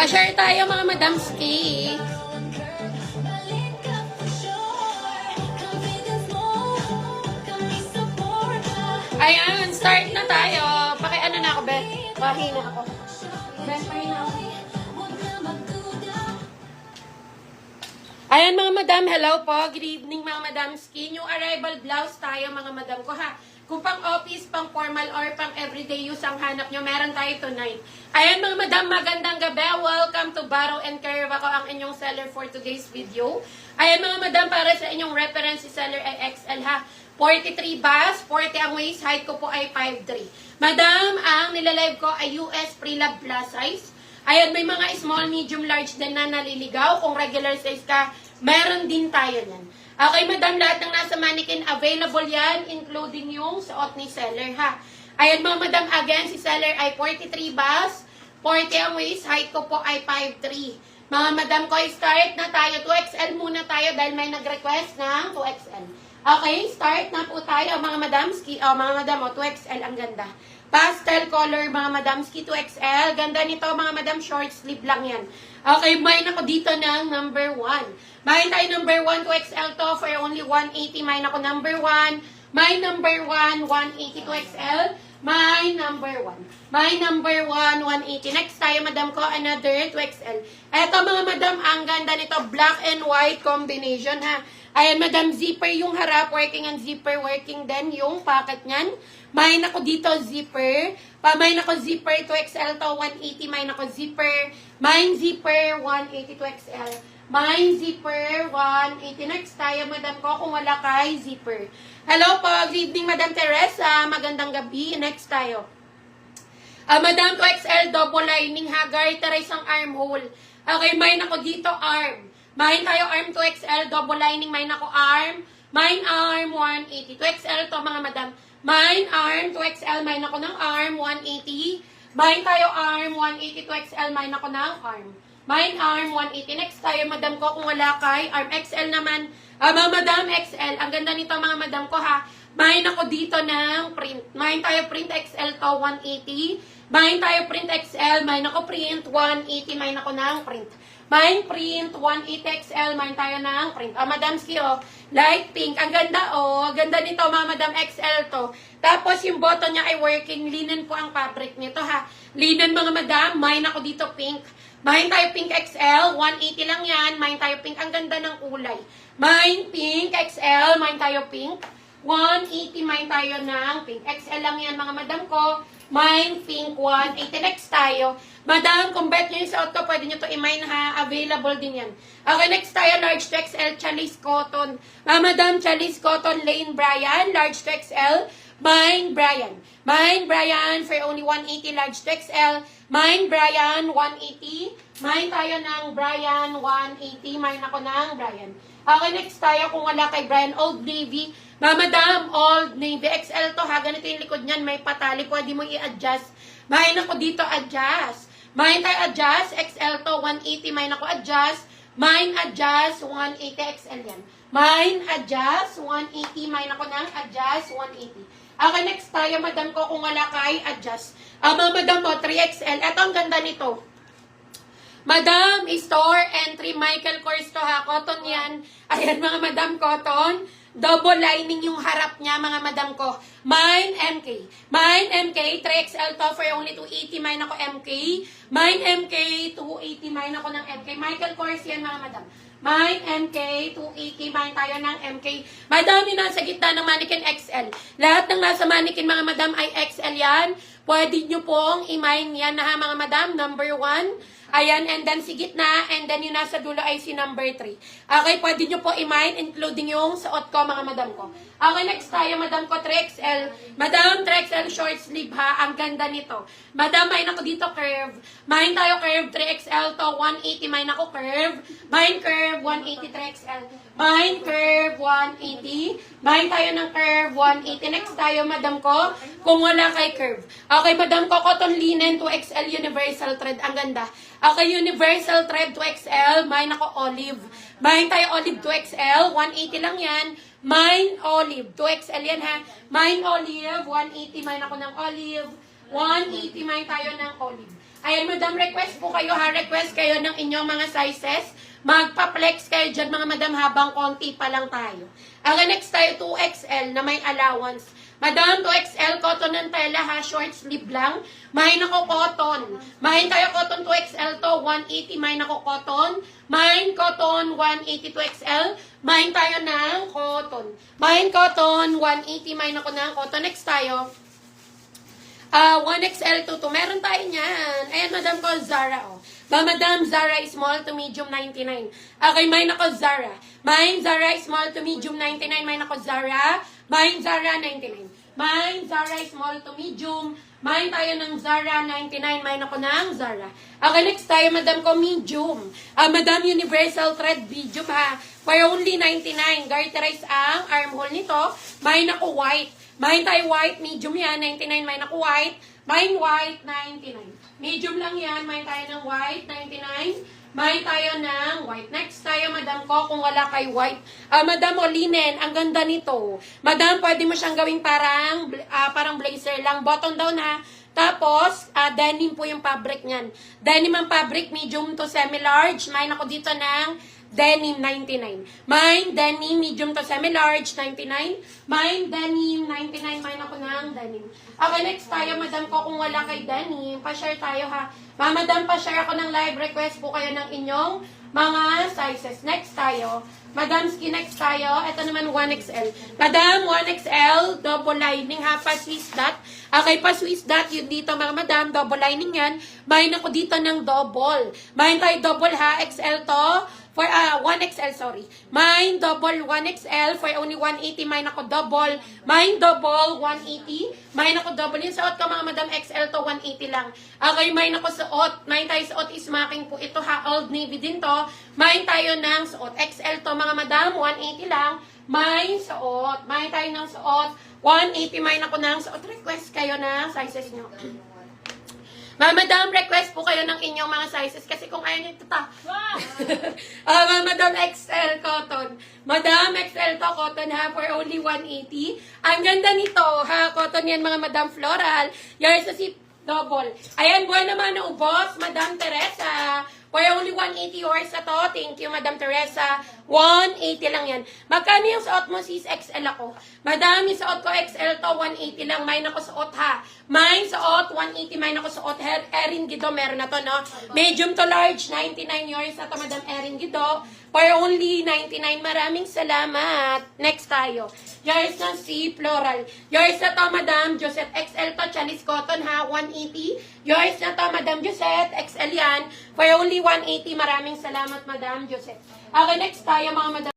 Pa-share tayo mga madamski. Ayan, start na tayo. Paki-ano na ako, Beth? Pahina ako. Beth, pahina ako. Ayan mga madam, hello po. Good evening mga madamski. New arrival blouse tayo mga madam ko ha. Kung pang office, pang formal, or pang everyday use ang hanap nyo, meron tayo tonight. Ayan mga madam, magandang gabi. Welcome to Barrow and Curve. Ako ang inyong seller for today's video. Ayan mga madam, para sa inyong reference, si seller ay XL ha. 43 bust, 40 ang waist, height ko po ay 5'3". Madam, ang nilalive ko ay US Pre-Love Plus size. Ayan, may mga small, medium, large din na naliligaw. Kung regular size ka, meron din tayo yan. Okay, madam, lahat ng nasa mannequin, available yan, including yung suot ni seller, ha. Ayan, mga madam, again, si seller ay 43 bust, 40 ang waist, height ko po ay 5'3". Mga madam ko, start na tayo. 2XL muna tayo dahil may nag-request ng 2XL. Okay, start na po tayo, mga madamski. Mga madam, 2XL, ang ganda. Pastel color, mga madamski, 2XL. Ganda nito, mga madam, short sleeve lang yan. Okay, main ako dito ng number 1. Main tayo number 1, 2XL to for only 180. Main ako number 1. Main number 1, 180, 2XL. Main number 1. Main number 1, 180. Next tayo, madam ko, another 2XL. Eto, mga madam, ang ganda nito, black and white combination, ha. Ayan, madam, zipper yung harap, working and zipper, working din yung pocket niyan. Main ako dito, zipper. Main ako zipper, 2XL to, 180. Main ako zipper. Main zipper, 180, 2XL. Main zipper, 180. Next tayo, madam ko, kung wala kay zipper. Hello po, good evening, Madam Teresa. Magandang gabi. Next tayo. Madam, 2XL, double lining, ha. Garter, isang armhole. Okay, main ako dito, arm. Main tayo arm 2XL, double lining, main ako arm. Main arm, 180. 2XL to, mga madam. Main arm, 2XL, main ako ng arm, 180. Main tayo arm, 180, 2XL, main ako ng arm. Main arm, 180. Next tayo, madam ko, kung wala kay arm. XL naman. Mga madam, XL. Ang ganda nito, mga madam ko, ha. Main ako dito ng print. Main tayo print XL to, 180. Main tayo print XL, main ako print, 180. Main ako ng print. Main print, 180 XL, main tayo ng print. Madamski, light pink. Ang ganda, ganda nito, mga madam, XL to. Tapos, yung button niya ay working. Linen po ang fabric nito, ha. Linen, mga madam. Main ako dito, pink. Main tayo pink XL, 180 lang yan. Main tayo pink. Ang ganda ng kulay. Main pink XL, main tayo pink. 180, main tayo ng pink. XL lang yan, mga madam ko. Main pink, 180. Next tayo. Madam, kung bet nyo yung suot ko, pwede nyo to i-mine, ha. Available din yan. Okay, next tayo, large to XL, Chalice Cotton. Madam, Chalice Cotton, Lane Bryan, large to XL. Mine Bryan. Mine Bryan for only 180, large to XL. Mine Bryan, 180. Mine tayo ng Bryan, 180. Mine ako ng Bryan. Okay, next tayo, kung wala kay Bryan, Old Navy. Madam, Old Navy, XL to, ha. Ganito yung likod niyan, may patali. Pwede mo i-adjust. Mine ako dito, adjust. Mine tayo adjust, XL to, 180. Mine ako adjust. Mine adjust, 180, XL yan. Mine adjust, 180. Mine ako ng adjust, 180. Okay, next tayo, madam ko, kung wala kay adjust. Mga madam mo, 3XL. Ito ang ganda nito. Madam, store entry, Michael Kors to, ha. Cotton yan. Ayan, mga madam, cotton. Double lining yung harap niya, mga madam ko. Mine MK. Mine MK, 3XL to for only 280. Mine ako MK. Mine MK, 280. Mine ako ng MK. Michael Kors yan, mga madam. Mine MK, 280. Mine tayo ng MK. Madam, yung nasa gitna ng mannequin XL. Lahat ng nasa mannequin, mga madam, ay XL yan. Pwede nyo pong i-mine yan na, ha, mga madam. Number 1. Ayan, and then si gitna, and then yung nasa dulo ay si number 3. Okay, pwede nyo po i-mine, including yung suot ko, mga madam ko. Okay, next tayo, madam ko, 3XL. Madam, 3XL short sleeve, ha. Ang ganda nito. Madam, mine ako dito, curve. Mine tayo, curve, 3XL to, 180. Mine ako, curve. Mine, curve, 180, 3XL. Mine, curve, 180. Mine tayo ng curve, 180. Next tayo, madam ko, kung wala kay curve. Okay, madam ko, cotton linen, 2XL universal thread. Ang ganda. Okay, universal thread 2XL. Mine ako olive. Mine tayo olive 2XL. 180 lang yan. Mine olive. 2XL yan, ha. Mine olive. 180. Mine ako ng olive. 180. Mine tayo ng olive. Ayan, madam, request po kayo ha. Request kayo ng inyong mga sizes. Magpa-flex kayo dyan, mga madam, habang konti pa lang tayo. Ang next tayo, 2XL na may allowance. Madam, 2XL, cotton ng tela ha, short sleeve lang. Mahin ako cotton. Mahin tayo cotton 2XL to, 180. Mahin ako cotton. Mahin cotton, 180 2XL. Mahin tayo ng cotton. Mahin cotton, 180. Mahin ako ng cotton. Next tayo. 1XL to 2. Meron tayo niyan. Ayan, madam ko, Zara, oh. Madam, Zara small to medium 99. Okay, mahin ako Zara. Mahin Zara small to medium 99. Mahin ako Zara. Mahin Zara 99. Mahin Zara small to medium. Mahin tayo ng Zara 99. Mahin ako ng Zara. Okay, next tayo, madam ko, medium. Madam, universal thread medium ha. For only 99. Garterize ang armhole nito. Mahin ako white. Mahin tayo white, medium yan, 99. Mahin ako white. Mahin white, 99. Medium lang yan. Mahin tayo ng white, 99. Mahin tayo ng white. Next tayo, madam ko, kung wala kay white. Madam, o linen, ang ganda nito. Madam, pwede mo siyang gawing parang blazer lang. Button down ha. Tapos, denim po yung fabric niyan. Denim ang fabric, medium to semi-large. Mahin ako dito ng denim 99. Mine denim medium to semi-large 99. Mine denim 99. Mine ako ng denim. Okay, next tayo, madam ko, kung wala kay denim, pa-share tayo ha. Madam, pa-share ako ng live request po kayo ng inyong mga sizes. Next tayo. Madam, skin next tayo. Ito naman 1XL. Madam, 1XL, double lining ha, pa-Swiss dot. Okay, pa-Swiss dot yun dito mga madam, double lining yan. Mahin ako dito ng double. Mahin tayo double ha, XL to. For 1XL, sorry. Mine double 1XL for only 180. Mine ako double. Mine double 180. Mine ako double. Yung suot ko mga madam XL to 180 lang. Okay, mine ako suot. Mine tayo suot is making po ito ha. Old Navy din to. Mine tayo ng suot. XL to mga madam 180 lang. Mine suot. Mine tayo ng suot 180. Mine ako ng suot. Request kayo na sizes nyo. Madam, request po kayo ng inyong mga sizes kasi kung ayaw nyo ito ta. Madam, XL cotton. Madam, XL to cotton ha for only 180. Ang ganda nito ha, cotton yan mga madam floral. Yours sa si double. Ayan, buwan naman na ubos, Madam Teresa. For only 180 yours na to. Thank you, Madam Teresa. 180 lang yan. Magkano yung suot mo, sis? XL ako. Madam, yung suot ko XL to, 180 lang. Mine ako suot ha. Mine suot, 180. Mine ako suot. Erin Guido, meron na to, no? Medium to large, 99 yours na to, Madam Erin Guido. For only 99. Maraming salamat. Next tayo. Yours na si Floral. Yours na to, Madam Josette. XL to, Chalice Cotton ha, 180. Yours na to, Madam Josette. XL yan. For only 180. Maraming salamat, Madam Josette. Okay, next tayo, mga Madam.